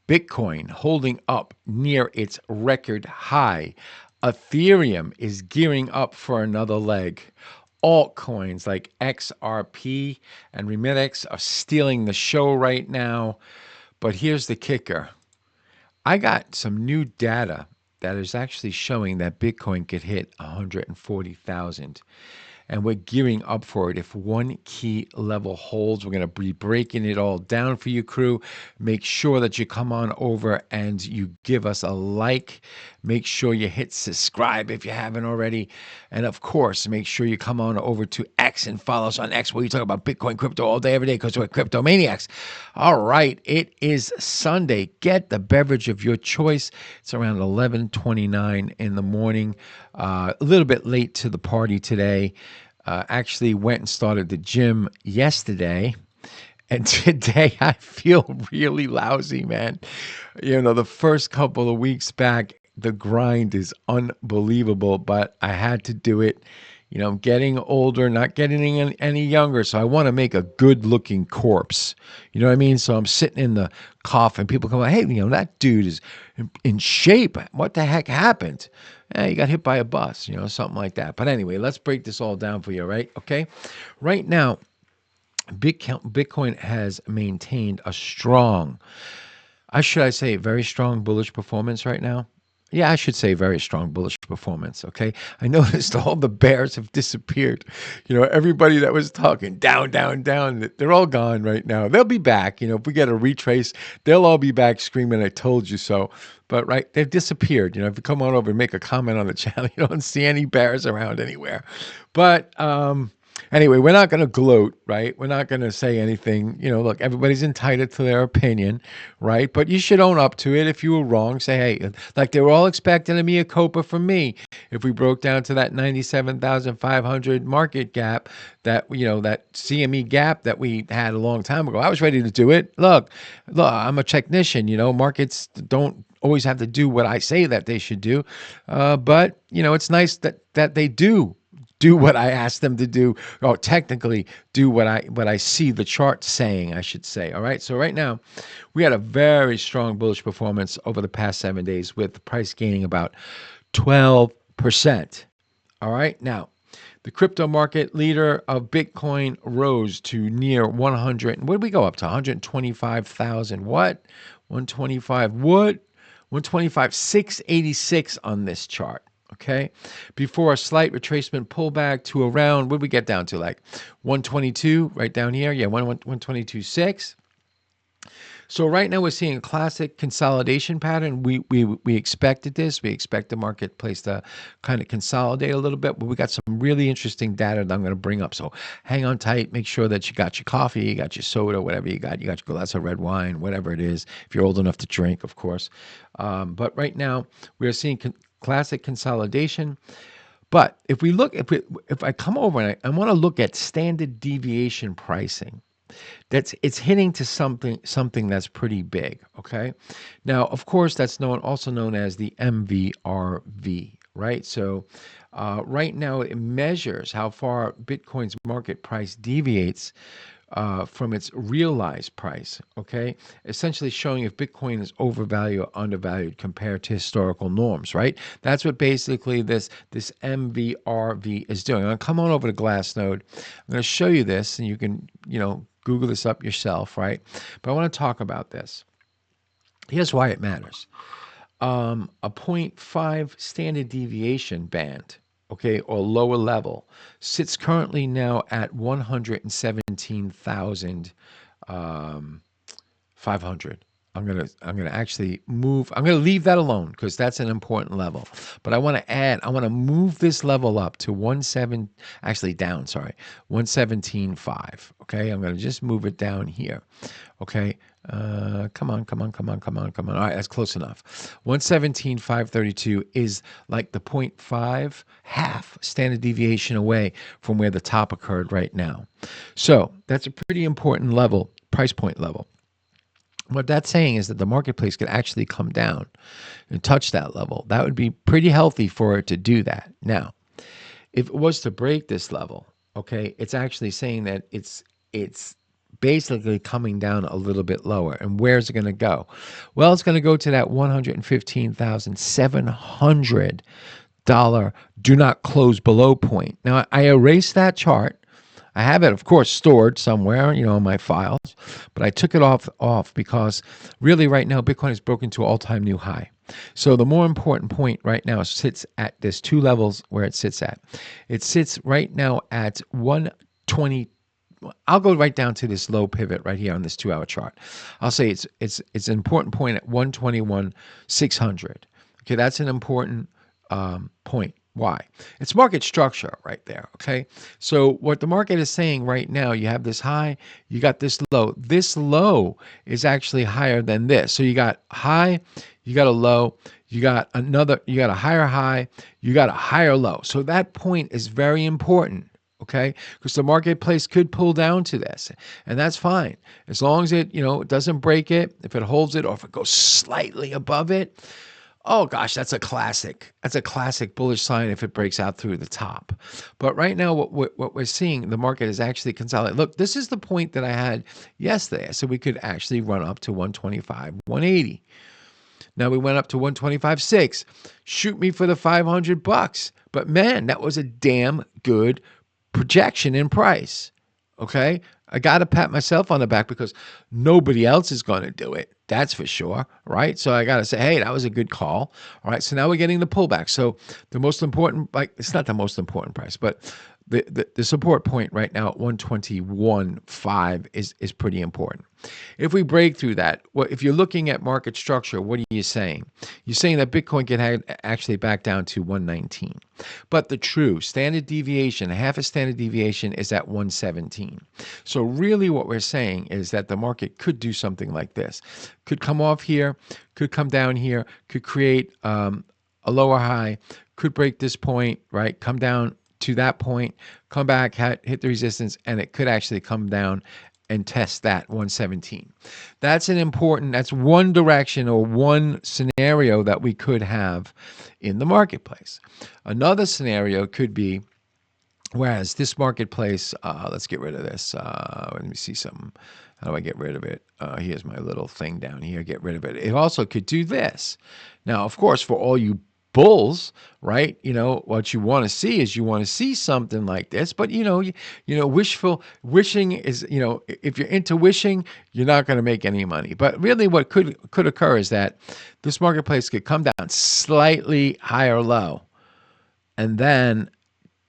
Bitcoin holding up near its record high. Ethereum is gearing up for another leg. Altcoins like XRP and Remix are stealing the show right now. But here's the kicker. I got some new data that is actually showing that Bitcoin could hit 140,000. And we're gearing up for it. If one key level holds, we're going to be breaking it all down for you, crew. Make sure that you come on over and you give us a like. Make sure you hit subscribe if you haven't already. And of course, make sure you come on over to X and follow us on X, where we talk about Bitcoin, crypto all day, every day, because we're cryptomaniacs. All right, it is Sunday. Get the beverage of your choice. It's around 11:29 in the morning. A little bit late to the party today. Actually went and started the gym yesterday. And today I feel really lousy, man. The first couple of weeks back, the grind is unbelievable, but I had to do it. I'm getting older, not getting any younger, so I want to make a good-looking corpse. You know what I mean? So I'm sitting in the coffin. People come like, hey, that dude is in shape. What the heck happened? He got hit by a bus, something like that. But anyway, let's break this all down for you, right? Okay? Right now, Bitcoin has maintained a strong, should I say, very strong bullish performance right now. Yeah, I should say very strong bullish performance. Okay. I noticed all the bears have disappeared. Everybody that was talking down, down, down, they're all gone right now. They'll be back. If we get a retrace, they'll all be back screaming, I told you so. But right, they've disappeared. If you come on over and make a comment on the channel, you don't see any bears around anywhere. But anyway, we're not going to gloat, right? We're not going to say anything. Look, everybody's entitled to their opinion, right? But you should own up to it. If you were wrong, say, hey, like they were all expecting a mea culpa from me. If we broke down to that 97,500 market gap, that CME gap that we had a long time ago, I was ready to do it. Look, I'm a technician. Markets don't always have to do what I say that they should do, but it's nice that they do what I ask them to do, or technically do what I see the chart saying, I should say. All right. So right now, we had a very strong bullish performance over the past 7 days, with the price gaining about 12%. All right. Now, the crypto market leader of Bitcoin rose to near 100. What did we go up to? 125,000. What? 125. What? 125. 686 on this chart. Okay. Before a slight retracement pullback to around, what did we get down to? Like 122 right down here. Yeah, 122.6. So right now we're seeing a classic consolidation pattern. We expected this. We expect the marketplace to kind of consolidate a little bit, but we got some really interesting data that I'm going to bring up. So hang on tight. Make sure that you got your coffee, you got your soda, whatever you got. You got your glass of red wine, whatever it is, if you're old enough to drink, of course. But right now we are seeing classic consolidation. But if I come over and I want to look at standard deviation pricing, it's hitting to something that's pretty big. Okay, now of course that's also known as the MVRV, right? So right now it measures how far Bitcoin's market price deviates from its realized price. Okay, essentially showing if Bitcoin is overvalued or undervalued compared to historical norms. Right, that's what basically this MVRV is doing. I'm gonna come on over to Glassnode. I'm going to show you this, and you can Google this up yourself, right? But I want to talk about this. Here's why it matters. A zero point 0.5 standard deviation band, okay, or lower level, sits currently now at 117,500. I'm gonna actually move. I'm gonna leave that alone because that's an important level. But I want to move this level up to 17. Actually down. Sorry, 117.5. Okay, I'm gonna just move it down here. Okay. Come on. All right, that's close enough. 117,532 is like the 0.5 half standard deviation away from where the top occurred right now. So that's a pretty important level, price point level. What that's saying is that the marketplace could actually come down and touch that level. That would be pretty healthy for it to do that. Now, if it was to break this level, okay, it's actually saying that it's basically coming down a little bit lower. And where's it going to go? Well, it's going to go to that $115,700 do not close below point. Now, I erased that chart. I have it, of course, stored somewhere, in my files, but I took it off because really right now Bitcoin has broken to all-time new high. So the more important point right now sits at this two levels where it sits at. It sits right now at 120. I'll go right down to this low pivot right here on this 2-hour chart. I'll say it's an important point at 121,600. Okay, that's an important point. Why? It's market structure right there. Okay, so what the market is saying right now, you have this high, you got this low. This low is actually higher than this. So you got high, you got a low, you got a higher high, you got a higher low. So that point is very important. Okay, because the marketplace could pull down to this, and that's fine as long as it doesn't break it. If it holds it, or if it goes slightly above it, oh gosh, that's a classic. That's a classic bullish sign if it breaks out through the top. But right now, what we're seeing, the market is actually consolidating. Look, this is the point that I had yesterday. So we could actually run up to 125, 180. Now we went up to 125.6. Shoot me for the $500. But man, that was a damn good projection in price. Okay, I got to pat myself on the back because nobody else is going to do it. That's for sure, right? So I got to say, hey, that was a good call. All right, so now we're getting the pullback. So the most important, it's not the most important price, but the support point right now at 121.5 is pretty important. If we break through that, well, if you're looking at market structure, what are you saying? You're saying that Bitcoin can actually back down to 119. But the true standard deviation, half a standard deviation, is at 117. So really what we're saying is that the market could do something like this. Could come off here, could come down here, could create a lower high, could break this point, right? Come down to that point, come back, hit the resistance, and it could actually come down and test that 117. That's one direction or one scenario that we could have in the marketplace. Another scenario could be, whereas this marketplace, let's get rid of this. Let me see something. How do I get rid of it? Here's my little thing down here. Get rid of it. It also could do this. Now, of course, for all you bulls, right? What you want to see is you want to see something like this. But wishing is, if you're into wishing, you're not going to make any money. But really, what could occur is that this marketplace could come down slightly higher low, and then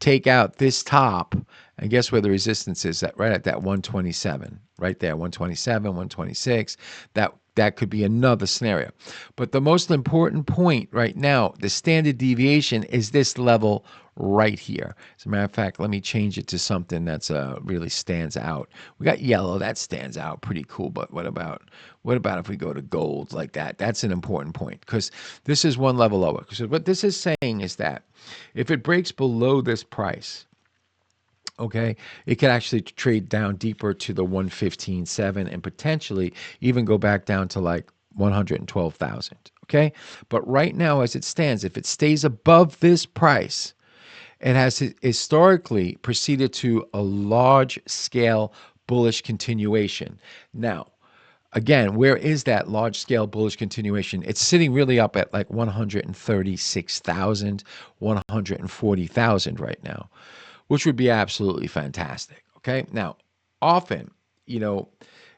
take out this top, and guess where the resistance is? Right at that 127, right there, 127, 126. That could be another scenario. But the most important point right now, the standard deviation, is this level right here. As a matter of fact, let me change it to something that's really stands out. We got yellow, that stands out pretty cool. But what about if we go to gold like that? That's an important point because this is one level lower. So what this is saying is that if it breaks below this price, okay, it could actually trade down deeper to the 115.7 and potentially even go back down to like 112,000. Okay, but right now, as it stands, if it stays above this price, it has historically proceeded to a large scale bullish continuation. Now, again, where is that large scale bullish continuation? It's sitting really up at like 136,000, 140,000 right now, which would be absolutely fantastic. Okay. Now, often,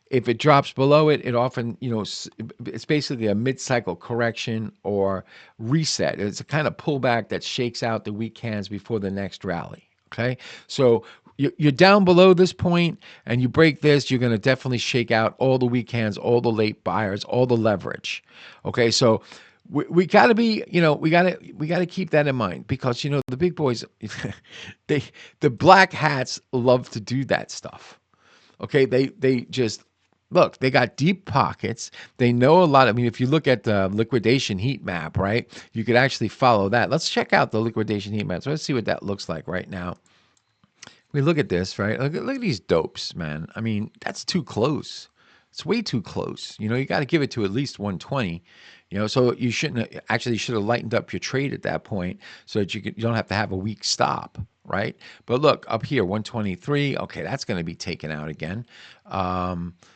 if it drops below it, it often, it's basically a mid-cycle correction or reset. It's a kind of pullback that shakes out the weak hands before the next rally. Okay. So you're down below this point and you break this, you're going to definitely shake out all the weak hands, all the late buyers, all the leverage. Okay. So we got to be, we got to keep that in mind because, the big boys, the black hats love to do that stuff. Okay. They just, look, they got deep pockets. They know a lot. I mean, if you look at the liquidation heat map, right, you could actually follow that. Let's check out the liquidation heat map. So let's see what that looks like right now. We look at this, right? Look at these dopes, man. I mean, that's too close. It's way too close. You got to give it to at least 120. So you shouldn't actually should have lightened up your trade at that point so that you don't have to have a weak stop, right? But look up here, 123. Okay, that's going to be taken out again.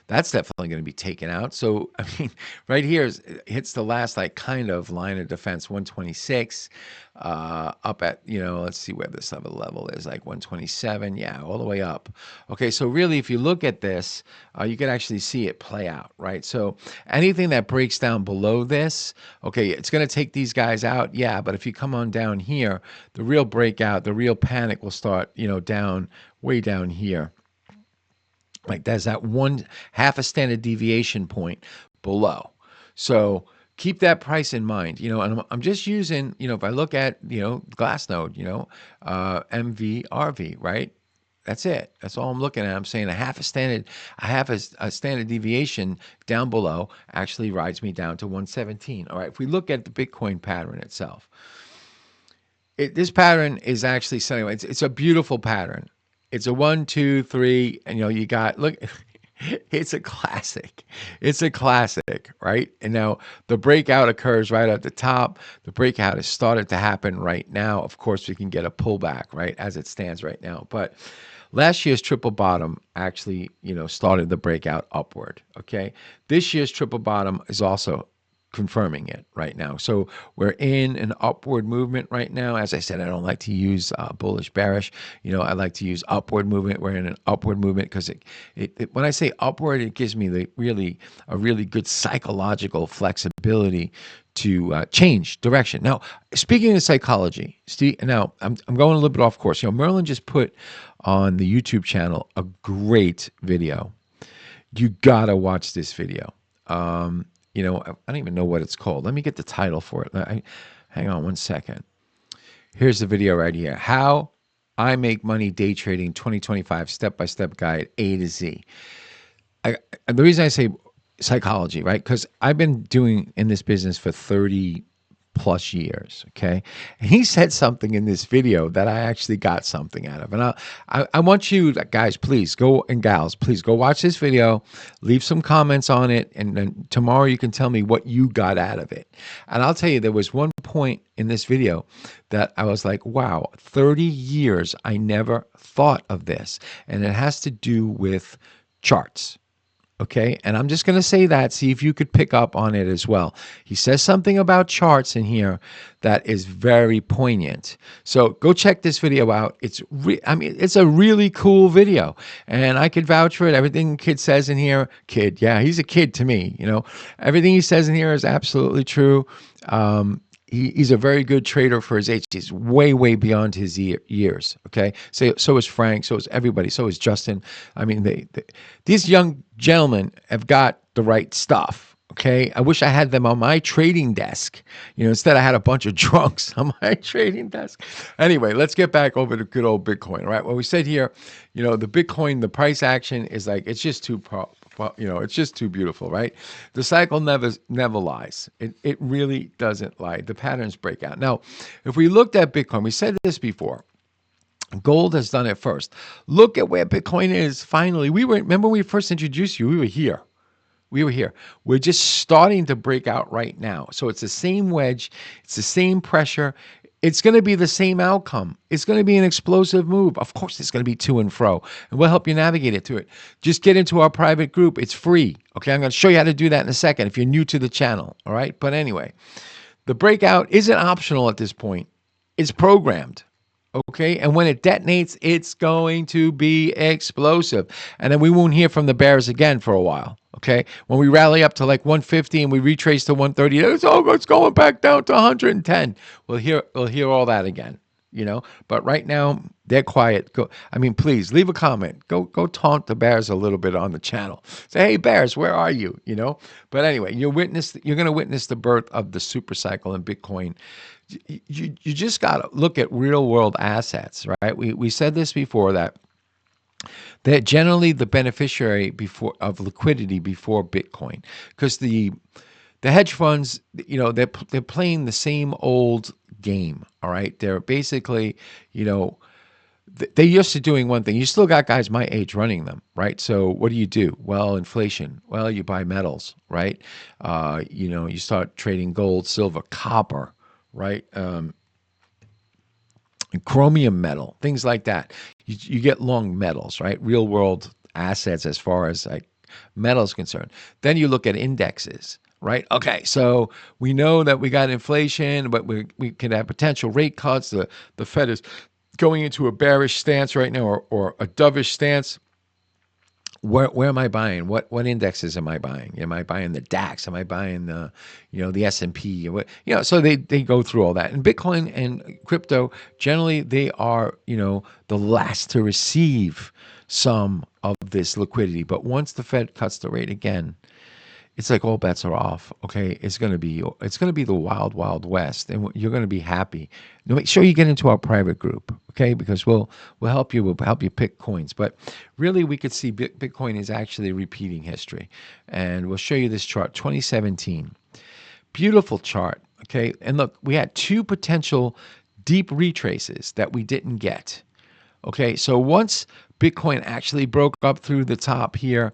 That's definitely going to be taken out. So I mean, right here hits the last like kind of line of defense, 126. Up at let's see where this other level is, like 127. Yeah, all the way up. Okay, so really, if you look at this, you can actually see it play out, right? So anything that breaks down below this, okay, it's going to take these guys out, yeah. But if you come on down here, the real breakout, the real panic will start, down way down here. Like there's that one half a standard deviation point below. So keep that price in mind, and I'm just using, if I look at, Glassnode, MVRV, right? That's it. That's all I'm looking at. I'm saying a standard deviation down below actually rides me down to 117. All right. If we look at the Bitcoin pattern itself, this pattern is actually setting. It's a beautiful pattern. It's a 1, 2, 3, and you got look. It's a classic. It's a classic, right? And now the breakout occurs right at the top. The breakout has started to happen right now. Of course, we can get a pullback, right, as it stands right now. But last year's triple bottom actually, started the breakout upward. Okay. This year's triple bottom is also confirming it right now. So we're in an upward movement right now. As I said, I don't like to use bullish, bearish. I like to use upward movement. We're in an upward movement because when I say upward, it gives me a really good psychological flexibility to change direction. Now, speaking of psychology, Steve, now I'm going a little bit off course. Merlin just put on the YouTube channel a great video. You gotta watch this video. I don't even know what it's called. Let me get the title for it. Hang on one second. Here's the video right here. How I Make Money Day Trading 2025 Step-by-Step Guide A to Z. The reason I say psychology, right? Because I've been doing in this business for 30 plus years, okay? And he said something in this video that I actually got something out of. And I want you guys, please go, and gals, please go watch this video, leave some comments on it, and then tomorrow you can tell me what you got out of it. And I'll tell you, there was one point in this video that I was like, wow, 30 years, I never thought of this. And it has to do with charts. Okay, and I'm just going to say that, see if you could pick up on it as well. He says something about charts in here that is very poignant. So go check this video out. It's a really cool video, and I could vouch for it. Everything kid says in here, kid, yeah, he's a kid to me. Everything he says in here is absolutely true. He's a very good trader for his age. He's way, way beyond his years. Okay, so is Frank. So is everybody. So is Justin. I mean, these young gentlemen have got the right stuff. Okay, I wish I had them on my trading desk. Instead I had a bunch of drunks on my trading desk. Anyway, let's get back over to good old Bitcoin. Right? Well, we said here, the Bitcoin, the price action is like it's just too it's just too beautiful, right? The cycle never lies. It really doesn't lie. The patterns break out. Now, if we looked at Bitcoin, we said this before. Gold has done it first. Look at where Bitcoin is. Finally, remember when we first introduced you, we were here. We're just starting to break out right now. So it's the same wedge. It's the same pressure. It's going to be the same outcome. It's going to be an explosive move. Of course, it's going to be to and fro, and we'll help you navigate it to it. Just get into our private group. It's free. Okay, I'm going to show you how to do that in a second if you're new to the channel. All right, but anyway, the breakout isn't optional at this point. It's programmed. Okay, and when it detonates, it's going to be explosive. And then we won't hear from the bears again for a while. Okay, when we rally up to like 150 and we retrace to 130, it's going back down to 110. We'll hear all that again. But right now they're quiet. Please leave a comment. Go taunt the bears a little bit on the channel. Say, hey bears, where are you? But anyway, you're going to witness the birth of the super cycle in Bitcoin. You just got to look at real world assets, right? We said this before, that they're generally the beneficiary of liquidity before Bitcoin, because the hedge funds, they're playing the same old game. All right, they're basically, They used to doing one thing. You still got guys my age running them, right? So what do you do? Well, inflation. Well, you buy metals, right? You start trading gold, silver, copper, right? Chromium metal, things like that. You get long metals, right? Real world assets as far as like metal is concerned. Then you look at indexes, right? Okay, so we know that we got inflation, but we can have potential rate cuts. The Fed is going into a bearish stance right now, or a dovish stance. Where am I buying? What indexes am I buying? Am I buying the DAX? Am I buying the S&P? So they go through all that. And Bitcoin and crypto generally they are the last to receive some of this liquidity. But once the Fed cuts the rate again, it's like all bets are off. Okay, it's gonna be the wild west, and you're gonna be happy. Now, make sure you get into our private group, okay? Because we'll help you pick coins. But really, we could see Bitcoin is actually repeating history, and we'll show you this chart, 2017, beautiful chart. Okay, and look, we had two potential deep retraces that we didn't get. Okay, so once Bitcoin actually broke up through the top here,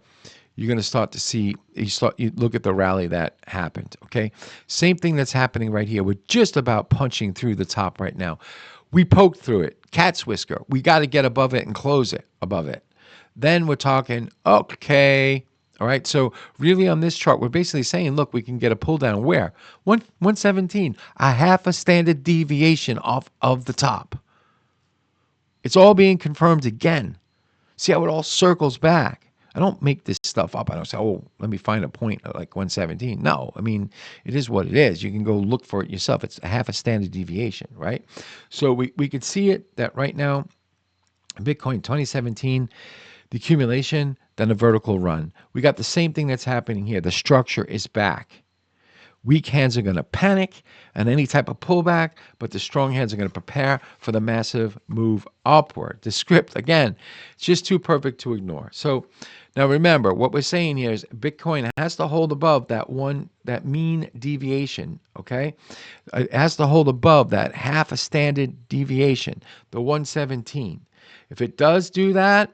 you're going to start to see, you look at the rally that happened. Okay, same thing that's happening right here. We're just about punching through the top right now. We poked through it, cat's whisker. We got to get above it and close it above it. Then we're talking, okay, all right. So really on this chart, we're basically saying, look, we can get a pull down where 117, a half a standard deviation off of the top. It's all being confirmed again. See how it all circles back. I don't make this stuff up. I don't say, oh, let me find a point at like 117. No, I mean, it is what it is. You can go look for it yourself. It's a half a standard deviation, right? So we could see it that right now, Bitcoin 2017, the accumulation, then a vertical run. We got the same thing that's happening here. The structure is back. Weak hands are going to panic and any type of pullback, but the strong hands are going to prepare for the massive move upward. The script, again, it's just too perfect to ignore. So now remember, what we're saying here is Bitcoin has to hold above that mean deviation, okay? It has to hold above that half a standard deviation, the 117. If it does do that,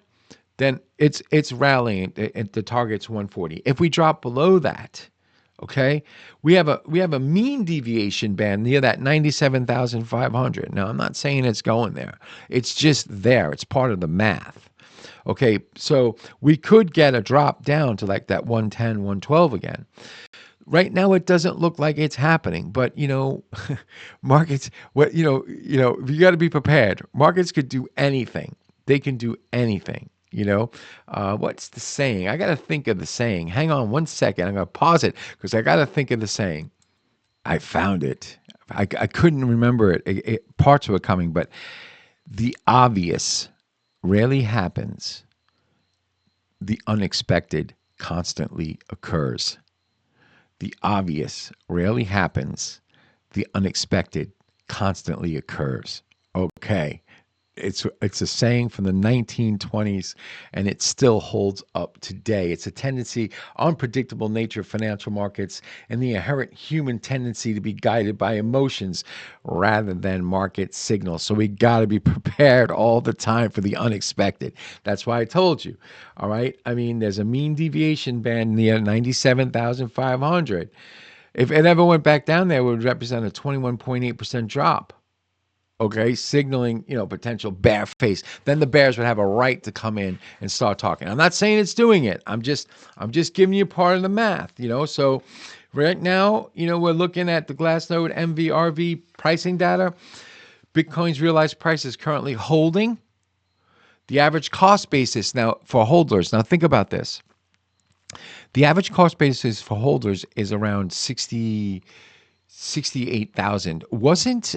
then it's rallying. The target's 140. If we drop below that, okay, we have a mean deviation band near that 97,500. Now, I'm not saying it's going there. It's just there. It's part of the math. Okay, so we could get a drop down to like that 110, 112 again. Right now, it doesn't look like it's happening, but markets. You got to be prepared. Markets could do anything. They can do anything. What's the saying? I got to think of the saying. Hang on one second. I'm going to pause it because I got to think of the saying. I found it. I couldn't remember it. Parts were coming, but the obvious rarely happens. The unexpected constantly occurs. The obvious rarely happens. The unexpected constantly occurs. Okay. It's a saying from the 1920s, and it still holds up today. It's a tendency, unpredictable nature of financial markets, and the inherent human tendency to be guided by emotions rather than market signals. So we got to be prepared all the time for the unexpected. That's why I told you. All right. I mean, there's a mean deviation band near 97,500. If it ever went back down there, it would represent a 21.8% drop. Okay, signaling, potential bear face. Then the bears would have a right to come in and start talking. I'm not saying it's doing it. I'm just giving you part of the math, So right now, we're looking at the Glassnode MVRV pricing data. Bitcoin's realized price is currently holding. The average cost basis now for holders. Now think about this. The average cost basis for holders is around 68,000. Wasn't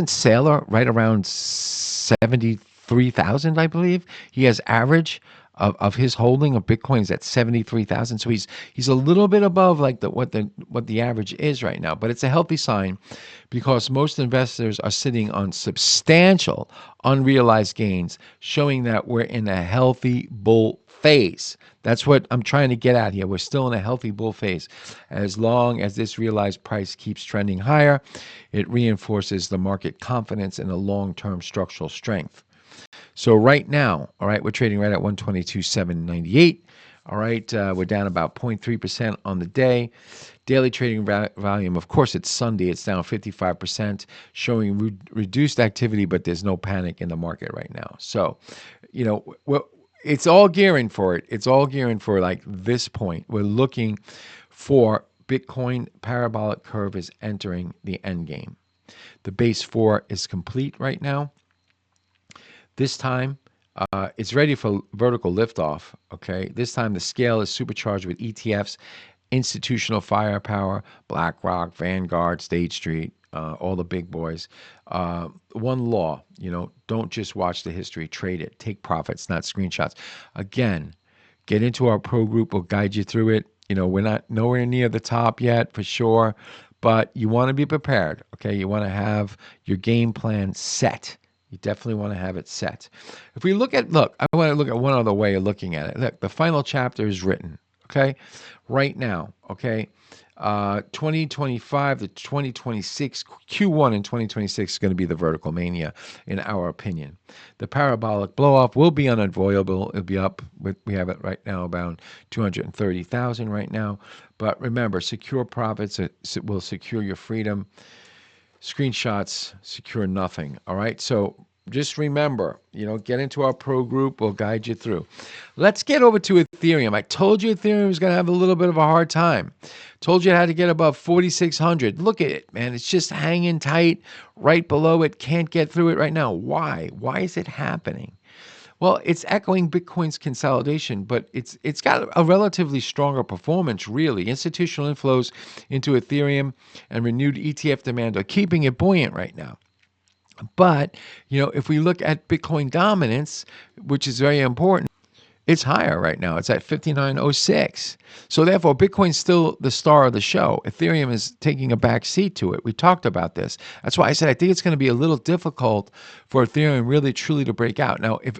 Saylor right around 73,000, I believe? He has average of his holding of Bitcoin is at 73,000. So he's a little bit above like what the average is right now, but it's a healthy sign because most investors are sitting on substantial unrealized gains, showing that we're in a healthy bull phase. That's what I'm trying to get at here. We're still in a healthy bull phase. As long as this realized price keeps trending higher, it reinforces the market confidence in a long-term structural strength. So right now, all right, we're trading right at 122,798. All right, we're down about 0.3% on the day. Daily trading volume, of course, it's Sunday. It's down 55%, showing reduced activity, but there's no panic in the market right now. So, it's all gearing for it. It's all gearing for like this point. We're looking for Bitcoin parabolic curve is entering the end game. The base 4 is complete right now. This time, it's ready for vertical liftoff. Okay. This time, the scale is supercharged with ETFs, institutional firepower, BlackRock, Vanguard, State Street, all the big boys. One law, don't just watch the history, trade it, take profits, not screenshots. Again, get into our pro group. We'll guide you through it. We're not nowhere near the top yet for sure, but you want to be prepared. Okay. You want to have your game plan set. You definitely want to have it set. If we look, I want to look at one other way of looking at it. Look, the final chapter is written, okay? Right now, okay? 2025 to 2026, Q1 in 2026 is going to be the vertical mania, in our opinion. The parabolic blow-off will be unavoidable. It'll be up. We have it right now about 230,000 right now. But remember, secure profits will secure your freedom. Screenshots secure nothing. All right. So just remember, get into our pro group. We'll guide you through. Let's get over to Ethereum. I told you Ethereum was going to have a little bit of a hard time. Told you how to get above 4,600. Look at it, man. It's just hanging tight right below it. Can't get through it right now. Why? Why is it happening? Well, it's echoing Bitcoin's consolidation, but it's got a relatively stronger performance, really. Institutional inflows into Ethereum and renewed ETF demand are keeping it buoyant right now. But, if we look at Bitcoin dominance, which is very important, it's higher right now. It's at 59.06. So therefore, Bitcoin's still the star of the show. Ethereum is taking a back seat to it. We talked about this. That's why I said I think it's going to be a little difficult for Ethereum really truly to break out. Now, if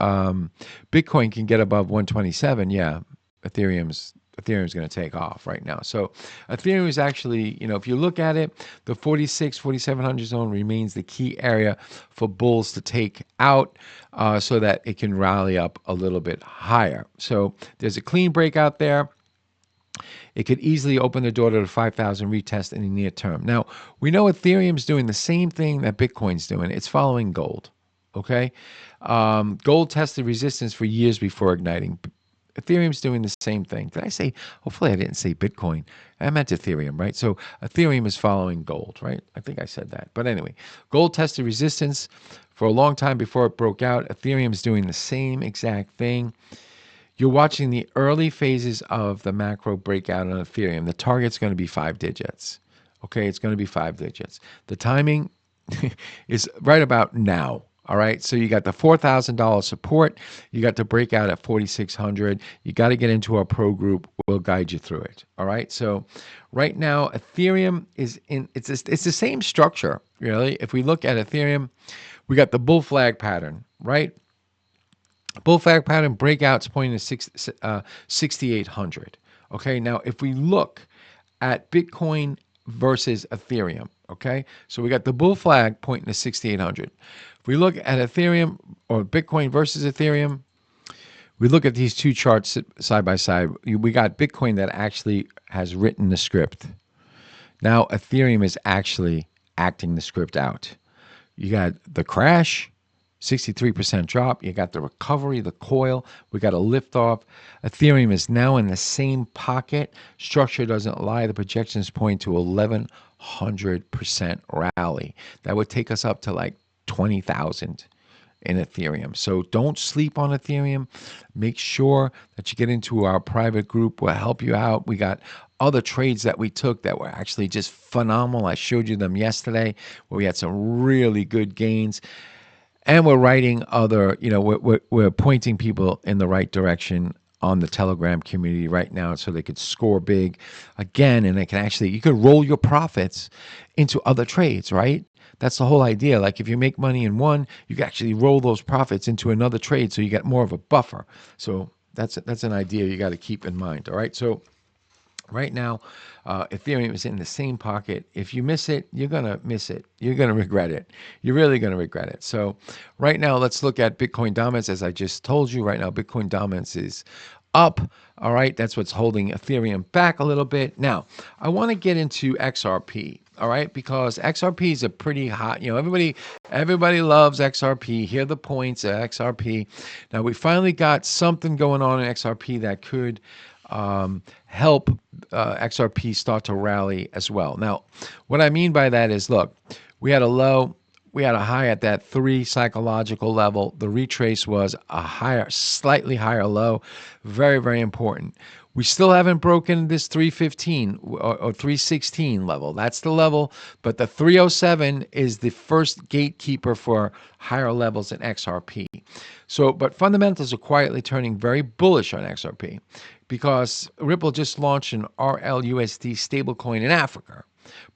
Bitcoin can get above 127, yeah, Ethereum's going to take off right now. So Ethereum is actually, if you look at it, the 4,700 zone remains the key area for bulls to take out so that it can rally up a little bit higher. So there's a clean breakout there. It could easily open the door to the 5,000 retest in the near term. Now, we know Ethereum's doing the same thing that Bitcoin's doing. It's following gold, okay? Gold tested resistance for years before igniting. Ethereum's doing the same thing. Did I say, hopefully I didn't say Bitcoin. I meant Ethereum, right? So Ethereum is following gold, right? I think I said that. But anyway, gold tested resistance for a long time before it broke out. Ethereum's doing the same exact thing. You're watching the early phases of the macro breakout on Ethereum. The target's going to be 5 digits. Okay, it's going to be 5 digits. The timing is right about now. All right, so you got the $4,000 support. You got the breakout at 4,600. You got to get into our pro group. We'll guide you through it. All right, so right now Ethereum is in. It's the same structure, really. If we look at Ethereum, we got the bull flag pattern, right? Bull flag pattern breakouts pointing to 6,800. Okay, now if we look at Bitcoin versus Ethereum, okay, so we got the bull flag pointing to 6,800. If we look at Ethereum or Bitcoin versus Ethereum, we look at these two charts side by side. We got Bitcoin that actually has written the script. Now Ethereum is actually acting the script out. You got the crash, 63% drop. You got the recovery, the coil. We got a liftoff. Ethereum is now in the same pocket. Structure doesn't lie. The projections point to 1,100% rally. That would take us up to like 20,000 in Ethereum. So don't sleep on Ethereum. Make sure that you get into our private group. We'll help you out. We got other trades that we took that were actually just phenomenal. I showed you them yesterday where we had some really good gains. And we're writing other, we're pointing people in the right direction on the Telegram community right now so they could score big again. And they can actually, you could roll your profits into other trades, right? That's the whole idea. Like if you make money in one, you can actually roll those profits into another trade so you get more of a buffer. So That's an idea you got to keep in mind. All right, so right now, Ethereum is in the same pocket. If you miss it, you're going to miss it. You're going to regret it. You're really going to regret it. So right now, let's look at Bitcoin dominance. As I just told you, right now, Bitcoin dominance is up. All right, that's what's holding Ethereum back a little bit. Now, I want to get into XRP. All right, because XRP is a pretty hot, everybody loves XRP. Hear the points of XRP. Now we finally got something going on in XRP that could help XRP start to rally as well. Now, what I mean by that is, look, we had a low, we had a high at that 3 psychological level. The retrace was a higher, slightly higher low. Very, very important. We still haven't broken this 315 or 316 level. That's the level, but the 307 is the first gatekeeper for higher levels in XRP. So, but fundamentals are quietly turning very bullish on XRP because Ripple just launched an RLUSD stablecoin in Africa,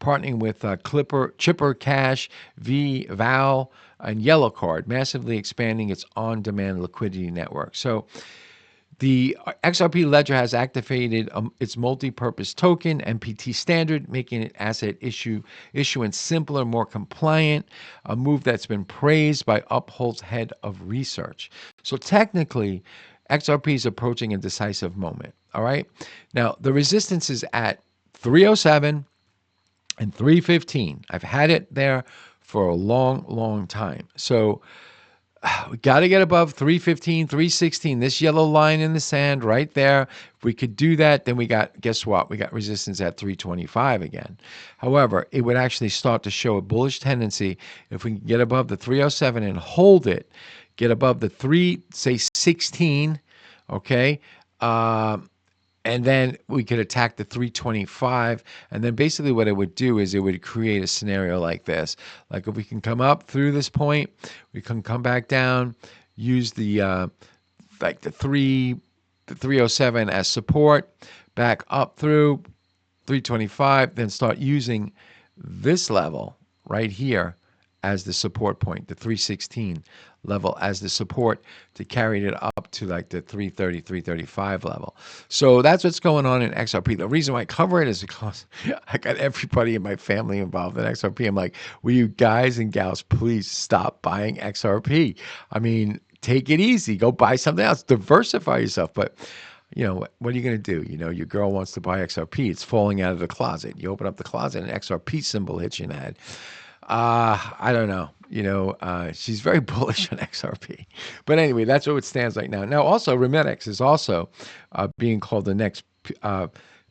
partnering with Chipper Cash, VAL, and Yellow Card, massively expanding its on-demand liquidity network. So the XRP ledger has activated its multi-purpose token MPT standard, making it asset issuance simpler, more compliant, a move that's been praised by Uphold's head of research. So technically, XRP is approaching a decisive moment. All right. Now, the resistance is at 307 and 315. I've had it there for a long, long time. So we got to get above 315, 316, this yellow line in the sand right there. If we could do that, then we got, guess what? We got resistance at 325 again. However, it would actually start to show a bullish tendency if we can get above the 307 and hold it, get above the 16, okay? And then we could attack the 325. And then basically what it would do is it would create a scenario like this. Like if we can come up through this point, we can come back down, use the 307 as support, back up through 325, then start using this level right here as the support point, the 316 level as the support to carry it up to like the 330, 335 level. So that's what's going on in XRP. The reason why I cover it is because I got everybody in my family involved in XRP. I'm like, will you guys and gals please stop buying XRP? I mean, take it easy. Go buy something else. Diversify yourself. But what are you going to do? Your girl wants to buy XRP. It's falling out of the closet. You open up the closet, an XRP symbol hits your head. I don't know. She's very bullish on XRP. But anyway, that's what it stands right now. Now, also, Remedex is also being called the next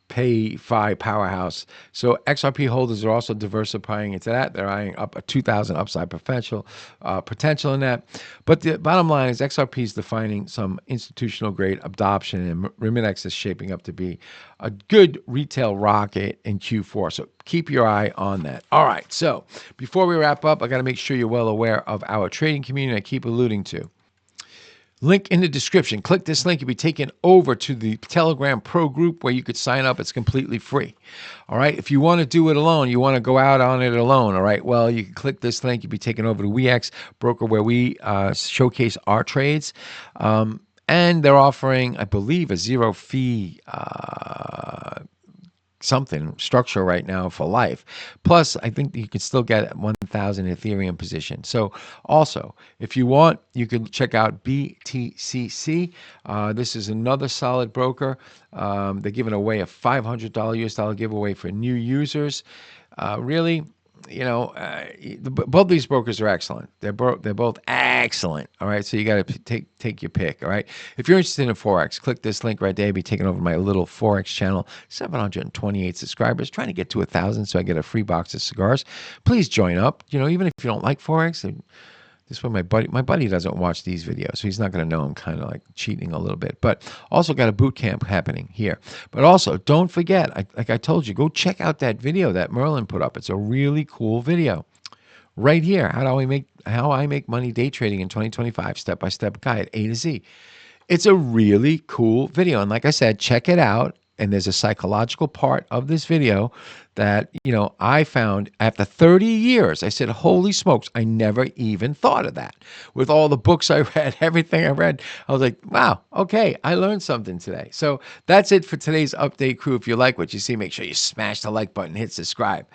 pay-fi powerhouse. So XRP holders are also diversifying into that. They're eyeing up a 2,000 upside potential in that. But the bottom line is XRP is defining some institutional grade adoption, and Remedex is shaping up to be a good retail rocket in Q4. So keep your eye on that. All right. So before we wrap up, I got to make sure you're well aware of our trading community I keep alluding to. Link in the description. Click this link. You'll be taken over to the Telegram Pro group where you could sign up. It's completely free. All right. If you want to do it alone, you want to go out on it alone. All right. Well, you can click this link. You'll be taken over to WeX Broker where we showcase our trades. And they're offering, I believe, a zero fee something structure right now for life. Plus, I think you can still get 1,000 Ethereum position. So also, if you want, you can check out BTCC. This is another solid broker. They're giving away a $500 US dollar giveaway for new users. Really, both these brokers are excellent. They're both excellent. All right, so you got to take your pick. All right, if you're interested in Forex, click this link right there. Be taken over my little Forex channel. 728 subscribers, trying to get to 1,000, so I get a free box of cigars. Please join up. Even if you don't like Forex. This way my buddy doesn't watch these videos, so he's not going to know I'm kind of like cheating a little bit. But also got a boot camp happening here. But also, don't forget, like I told you, go check out that video that Merlin put up. It's a really cool video. Right here, how I make money day trading in 2025, step-by-step guide, A to Z. It's a really cool video. And like I said, check it out. And there's a psychological part of this video that, I found after 30 years. I said, holy smokes, I never even thought of that. With all the books I read, everything I read, I was like, wow, okay, I learned something today. So that's it for today's update, crew. If you like what you see, make sure you smash the like button, hit subscribe.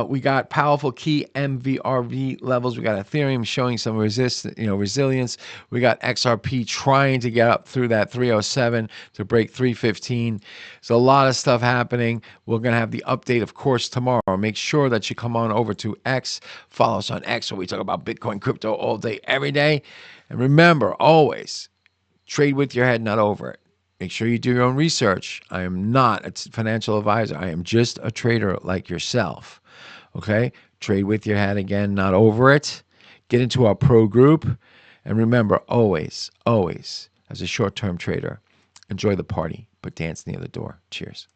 We got powerful key MVRV levels. We got Ethereum showing some resilience. We got XRP trying to get up through that 307 to break 315. So a lot of stuff happening. We're going to have the update, of course, tomorrow. Make sure that you come on over to X. Follow us on X where we talk about Bitcoin, crypto all day, every day. And remember, always trade with your head, not over it. Make sure you do your own research. I am not a financial advisor. I am just a trader like yourself. Okay? Trade with your head again, not over it. Get into our pro group. And remember, always, always, as a short-term trader, enjoy the party, but dance near the door. Cheers.